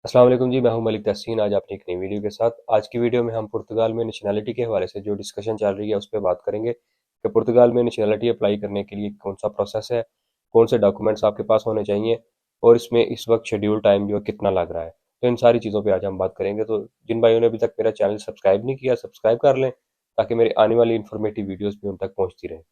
अस्सलाम वालेकुम जी, मैं हूं मलिक तहसीन। आज आपने एक नई वीडियो के साथ। आज की वीडियो में हम पुर्तगाल में नेशनैलिटी के हवाले से जो डिस्कशन चल रही है उस पर बात करेंगे कि पुर्तगाल में नेशनैलिटी अप्लाई करने के लिए कौन सा प्रोसेस है, कौन से डॉक्यूमेंट्स आपके पास होने चाहिए और इसमें इस वक्त शेड्यूल टाइम जो है कितना लग रहा है। तो इन सारी चीज़ों पर आज हम बात करेंगे। तो जिन भाइयों ने अभी तक मेरा चैनल सब्सक्राइब नहीं किया, सब्सक्राइब कर लें ताकि मेरी आने वाली इन्फॉर्मेटिव वीडियोज़ भी उन तक पहुँचती रहें।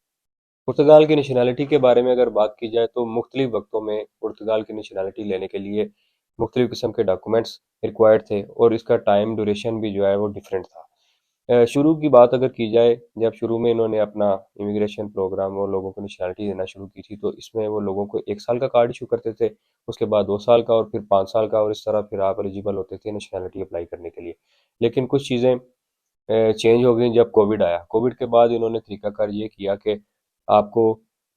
पुर्तगाल की नेशनैलिटी के बारे में अगर बात की जाए तो मुख्तलिफ वक्तों में पुर्तगाल की नेशनैलिटी लेने के लिए मुख्तलिफ किस्म के डॉक्यूमेंट्स रिक्वायर्ड थे और इसका टाइम ड्यूरेशन भी जो है वो डिफरेंट था। शुरू की बात अगर की जाए, जब शुरू में इन्होंने अपना इमिग्रेशन प्रोग्राम और लोगों को नेशनैलिटी देना शुरू की थी तो इसमें वो लोगों को 1 साल का कार्ड इशू करते थे, उसके बाद 2 साल का और फिर 5 साल का, और इस तरह फिर आप एलिजिबल होते थे नेशनैलिटी अप्लाई करने के लिए। लेकिन कुछ चीज़ें चेंज हो गई जब कोविड आया। कोविड के बाद इन्होंने तरीकाकार ये किया कि आपको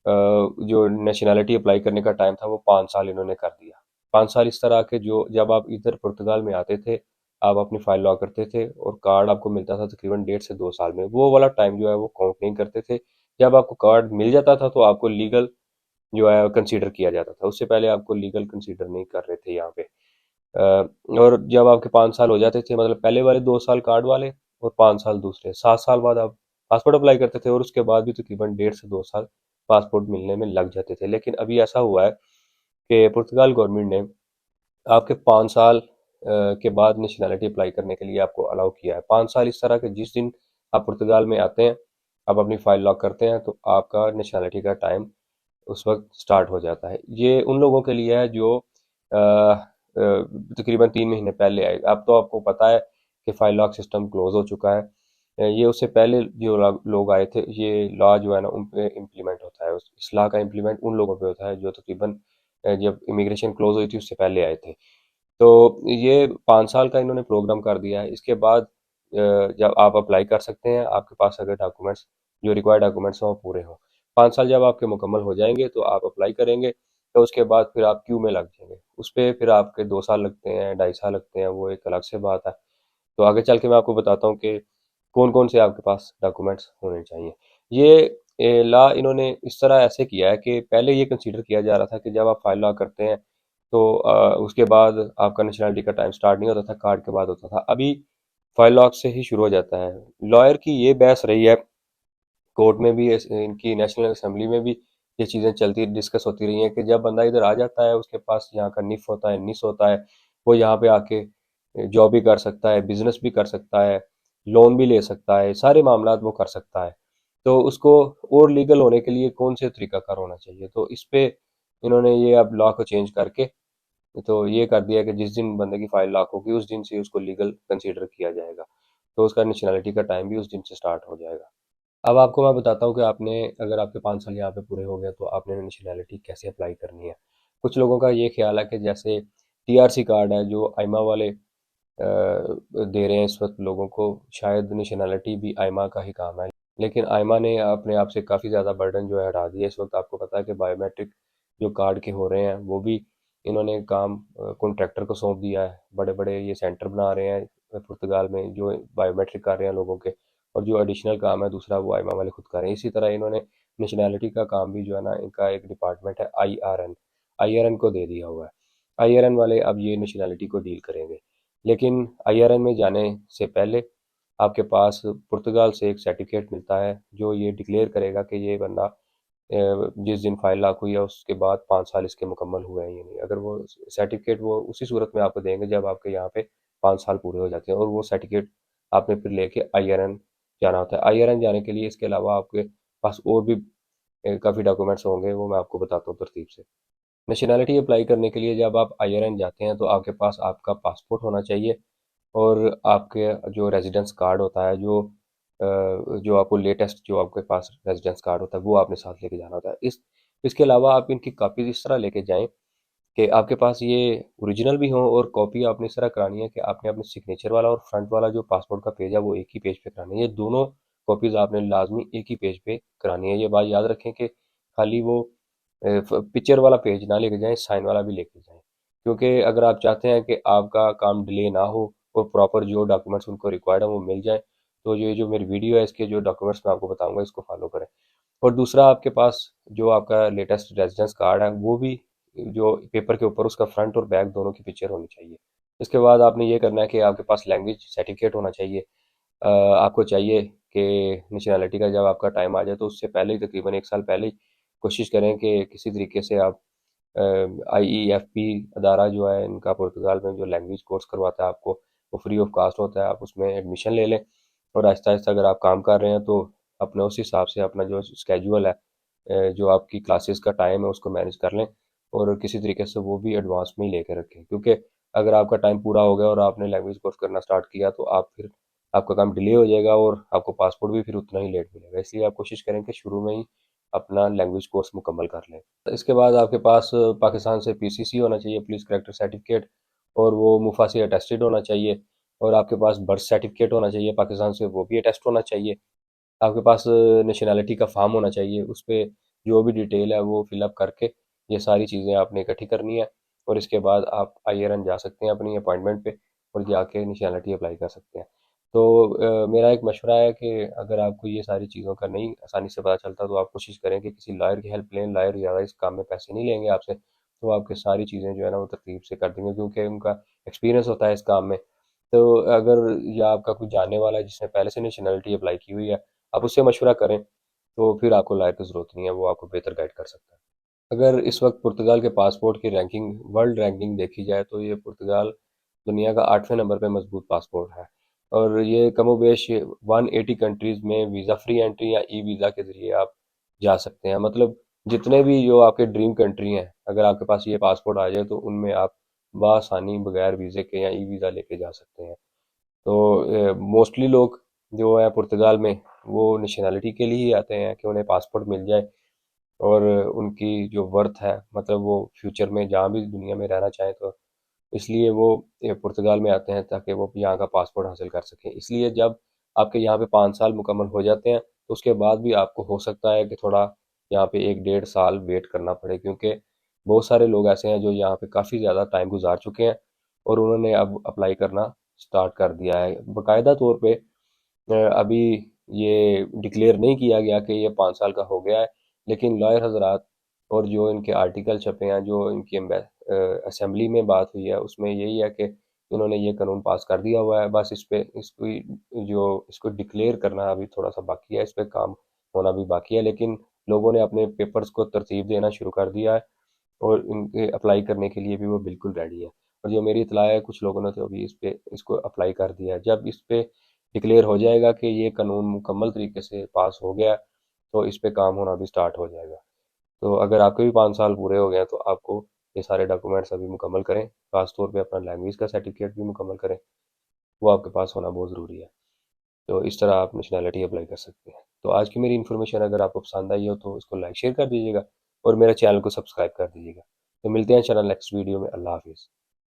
जो नेशनैलिटी अप्लाई करने का टाइम था वो 5 साल इन्होंने कर दिया। 5 साल इस तरह के, जो जब आप इधर पुर्तगाल में आते थे आप अपनी फाइल लॉक करते थे और कार्ड आपको मिलता था तकरीबन 1.5 से 2 साल में, वो वाला टाइम जो है वो काउंट नहीं करते थे। जब आपको कार्ड मिल जाता था तो आपको लीगल जो है कंसीडर किया जाता था, उससे पहले आपको लीगल कंसीडर नहीं कर रहे थे यहाँ पे। और जब आपके 5 साल हो जाते थे, मतलब पहले वाले 2 साल कार्ड वाले और 5 साल दूसरे, 7 साल बाद आप पासपोर्ट अप्लाई करते थे और उसके बाद भी तकरीबन 1.5 से 2 साल पासपोर्ट मिलने में लग जाते थे। लेकिन अभी ऐसा हुआ है कि पुर्तगाल गवर्नमेंट ने आपके 5 साल के बाद नेशनैलिटी अप्लाई करने के लिए आपको अलाउ किया है। 5 साल इस तरह के, जिस दिन आप पुर्तगाल में आते हैं, आप अपनी फाइल लॉक करते हैं तो आपका नेशनैलिटी का टाइम उस वक्त स्टार्ट हो जाता है। ये उन लोगों के लिए है जो तकरीबन 3 महीने पहले आए। अब तो आपको पता है कि फाइल लॉक सिस्टम क्लोज हो चुका है। ये उससे पहले जो लोग आए थे, ये लॉ जो है ना उन पे इम्प्लीमेंट होता है। इस लॉ का इम्प्लीमेंट उन लोगों पे होता है जो तकरीबन जब इमिग्रेशन क्लोज हुई थी उससे पहले आए थे। तो ये 5 साल का इन्होंने प्रोग्राम कर दिया है। इसके बाद जब आप अप्लाई कर सकते हैं, आपके पास अगर डॉक्यूमेंट्स, जो रिक्वायर्ड डॉक्यूमेंट्स हैं वो पूरे हों। 5 साल जब आपके मुकम्मल हो जाएंगे तो आप अप्लाई करेंगे, तो उसके बाद फिर आप क्यू में लग जाएंगे। उस पर फिर आपके 2 साल लगते हैं, 2.5 साल लगते हैं, वो एक अलग से बात है। तो आगे चल के मैं आपको बताता हूँ कि कौन कौन से आपके पास डॉक्यूमेंट्स होने चाहिए। ये लॉ इन्होंने इस तरह ऐसे किया है कि पहले ये कंसीडर किया जा रहा था कि जब आप फाइल लॉ करते हैं तो उसके बाद आपका नेशनैलिटी का टाइम स्टार्ट नहीं होता था, कार्ड के बाद होता था। अभी फाइल लॉक से ही शुरू हो जाता है। लॉयर की ये बहस रही है, कोर्ट में भी, इनकी नेशनल असेंबली में भी ये चीज़ें चलती डिस्कस होती रही हैं कि जब बंदा इधर आ जाता है, उसके पास यहाँ का निफ होता है, निस होता है, वो यहाँ पे आके जॉब भी कर सकता है, बिजनेस भी कर सकता है, लोन भी ले सकता है, सारे मामलात वो कर सकता है। तो उसको और लीगल होने के लिए कौन से तरीकाकार होना चाहिए, तो इस पे इन्होंने ये अब लॉ को चेंज करके तो ये कर दिया कि जिस दिन बंदे की फाइल लॉक होगी उस दिन से उसको लीगल कंसीडर किया जाएगा, तो उसका नेशनैलिटी का टाइम भी उस दिन से स्टार्ट हो जाएगा। अब आपको मैं बताता हूँ कि आपने, अगर आपके 5 साल यहाँ पे पूरे हो गए तो आपने नेशनैलिटी कैसे अप्लाई करनी है। कुछ लोगों का ये ख्याल है कि जैसे टीआरसी कार्ड है जो आइमा वाले दे रहे हैं इस वक्त लोगों को, शायद नेशनैलिटी भी आइमा का ही काम है। लेकिन आइमा ने अपने आप से काफ़ी ज़्यादा बर्डन जो है हटा दिया। इस वक्त आपको पता है कि बायोमेट्रिक जो कार्ड के हो रहे हैं वो भी इन्होंने काम कॉन्ट्रैक्टर को सौंप दिया है। बड़े बड़े ये सेंटर बना रहे हैं पुर्तगाल में जो बायोमेट्रिक कर रहे हैं लोगों के, और जो एडिशनल काम है दूसरा वो आइमा वाले खुद कर रहे हैं। इसी तरह इन्होंने नेशनैलिटी का काम भी जो है ना, इनका एक डिपार्टमेंट है आईआरएन को दे दिया हुआ है। आईआरएन वाले अब ये नेशनैलिटी को डील करेंगे। लेकिन आईआरएन में जाने से पहले आपके पास पुर्तगाल से एक सर्टिफिकेट मिलता है जो ये डिक्लेयर करेगा कि ये बंदा जिस दिन फाइल लॉक हुई है उसके बाद 5 साल इसके मुकम्मल हुए हैं या नहीं। अगर वो सर्टिफिकेट वो उसी सूरत में आपको देंगे जब आपके यहाँ पे 5 साल पूरे हो जाते हैं, और वो सर्टिफिकेट आपने फिर लेके आईआरएन जाना होता है। आईआरएन जाने के लिए इसके अलावा आपके पास और भी काफ़ी डॉक्यूमेंट्स होंगे, वो मैं आपको बताता हूँ तरतीब से। नेशनैलिटी अप्लाई करने के लिए जब आप आईआरएन जाते हैं तो आपके पास आपका पासपोर्ट होना चाहिए और आपके जो रेजिडेंस कार्ड होता है, जो आपको लेटेस्ट जो आपके पास रेजिडेंस कार्ड होता है वो आपने साथ लेके जाना होता है। इसके अलावा आप इनकी कापीज इस तरह लेके जाएं कि आपके पास ये ओरिजिनल भी हो, और कॉपी आपने इस तरह करानी है कि आपने अपने सिग्नेचर वाला और फ्रंट वाला जो पासपोर्ट का पेज है वो एक ही पेज पे करानी है। ये दोनों कॉपीज आपने लाजमी एक ही पेज पे करानी है। ये बात याद रखें कि खाली वो पिक्चर वाला पेज ना लेके जाएं, साइन वाला भी लेके जाएं, क्योंकि अगर आप चाहते हैं कि आपका काम डिले ना हो और प्रॉपर जो डॉक्यूमेंट्स उनको रिक्वायर्ड है वो मिल जाए, तो ये जो मेरी वीडियो है इसके जो डॉक्यूमेंट्स मैं आपको बताऊंगा इसको फॉलो करें। और दूसरा, आपके पास जो आपका लेटेस्ट रेजिडेंस कार्ड है वो भी जो पेपर के ऊपर उसका फ्रंट और बैक दोनों की पिक्चर होनी चाहिए। इसके बाद आपने ये करना है कि आपके पास लैंग्वेज सर्टिफिकेट होना चाहिए। आपको चाहिए कि नेशनैलिटी का जब आपका टाइम आ जाए तो उससे पहले ही तकरीबन 1 साल पहले ही कोशिश करें कि किसी तरीके से आप IEFP अदारा जो है इनका पुर्तगाल में जो लैंग्वेज कोर्स करवाता है आपको, वो फ्री ऑफ कास्ट होता है, आप उसमें एडमिशन ले लें। और आहिस्ता आहिस्ता अगर आप काम कर रहे हैं तो अपने उस हिसाब से अपना जो स्केड्यूल है, जो आपकी क्लासेस का टाइम है उसको मैनेज कर लें, और किसी तरीके से वो भी एडवांस में ही लेके रखें, क्योंकि अगर आपका टाइम पूरा हो गया और आपने लैंग्वेज कोर्स करना स्टार्ट किया तो आप फिर आपका काम डिले हो जाएगा और आपको पासपोर्ट भी फिर उतना ही लेट मिलेगा। इसलिए आप कोशिश करें कि शुरू में ही अपना लैंग्वेज कोर्स मुकम्मल कर लें। इसके बाद आपके पास पाकिस्तान से PCC होना चाहिए, पुलिस कैरेक्टर सर्टिफिकेट, और वो मुफा से अटेस्टेड होना चाहिए। और आपके पास बर्थ सर्टिफिकेट होना चाहिए पाकिस्तान से, वो भी अटेस्ट होना चाहिए। आपके पास नेशनैलिटी का फॉर्म होना चाहिए, उस पे जो भी डिटेल है वो फिलअप करके ये सारी चीज़ें आपने इकट्ठी करनी है। और इसके बाद आप IRN जा सकते हैं अपनी अपॉइंटमेंट पे, और जाके नेशनैलिटी अप्लाई कर सकते हैं। तो मेरा एक मशवरा है कि अगर आपको ये सारी चीज़ों का नहीं आसानी से पता चलता तो आप कोशिश करें कि किसी लॉयर की हेल्प लें। लॉयर ज़्यादा इस काम में पैसे नहीं लेंगे आपसे, तो आपकी सारी चीज़ें जो है ना वो तरतीब से कर देंगे, क्योंकि उनका एक्सपीरियंस होता है इस काम में। तो अगर या आपका कोई जानने वाला है जिसने पहले से नेशनैलिटी अप्लाई की हुई है, आप उससे मशवरा करें, तो फिर आपको लॉयर की ज़रूरत नहीं है, वो आपको बेहतर गाइड कर सकता है। अगर इस वक्त पुर्तगाल के पासपोर्ट की रैंकिंग, वर्ल्ड रैंकिंग देखी जाए तो ये पुर्तगाल दुनिया का 8वें नंबर पे मजबूत पासपोर्ट है। और ये कमोबेश 180 कंट्रीज़ में वीज़ा फ्री एंट्री या ई वीज़ा के ज़रिए आप जा सकते हैं। मतलब जितने भी जो आपके ड्रीम कंट्री हैं, अगर आपके पास ये पासपोर्ट आ जाए तो उनमें आप बआसानी बगैर वीज़े के या ई वीज़ा लेके जा सकते हैं। तो मोस्टली लोग जो है पुर्तगाल में वो नेशनैलिटी के लिए ही आते हैं कि उन्हें पासपोर्ट मिल जाए, और उनकी जो वर्थ है, मतलब वो फ्यूचर में जहाँ भी दुनिया में रहना चाहें तो इसलिए वो पुर्तगाल में आते हैं ताकि वो यहाँ का पासपोर्ट हासिल कर सकें। इसलिए जब आपके यहाँ पे 5 साल मुकम्मल हो जाते हैं तो उसके बाद भी आपको हो सकता है कि थोड़ा यहाँ पे 1 डेढ़ साल वेट करना पड़े, क्योंकि बहुत सारे लोग ऐसे हैं जो यहाँ पे काफ़ी ज़्यादा टाइम गुजार चुके हैं और उन्होंने अब अप्लाई करना स्टार्ट कर दिया है बाकायदा तौर पे। अभी ये डिक्लेयर नहीं किया गया कि ये 5 साल का हो गया है, लेकिन लॉयर हजरात और जो इनके आर्टिकल छपे हैं, जो इनकी असेंबली में बात हुई है, उसमें यही है कि इन्होंने ये कानून पास कर दिया हुआ है। बस इस पे इसको डिक्लेयर करना अभी थोड़ा सा बाकी है, इस पे काम होना भी बाकी है, लेकिन लोगों ने अपने पेपर्स को तरतीब देना शुरू कर दिया है और इनके अप्लाई करने के लिए भी वो बिल्कुल रेडी है। और जो मेरी इत्तला है, कुछ लोगों ने तो अभी इस पे इसको अप्लाई कर दिया है। जब इस पे डिक्लेयर हो जाएगा कि ये कानून मुकम्मल तरीके से पास हो गया, तो इस पे काम होना भी स्टार्ट हो जाएगा। तो अगर आपके भी 5 साल पूरे हो गए हैं तो आपको ये सारे डॉक्यूमेंट्स अभी मुकम्मल करें, खास तौर पे अपना लैंग्वेज का सर्टिफिकेट भी मुकम्मल करें, वो आपके पास होना बहुत ज़रूरी है। तो इस तरह आप नेशनैलिटी अप्लाई कर सकते हैं। तो आज की मेरी इन्फॉर्मेशन अगर आपको पसंद आई हो तो इसको लाइक शेयर कर दीजिएगा और मेरे चैनल को सब्सक्राइब कर दीजिएगा। तो मिलते हैं इंशाल्लाह नेक्स्ट वीडियो में। अल्लाह हाफिज़।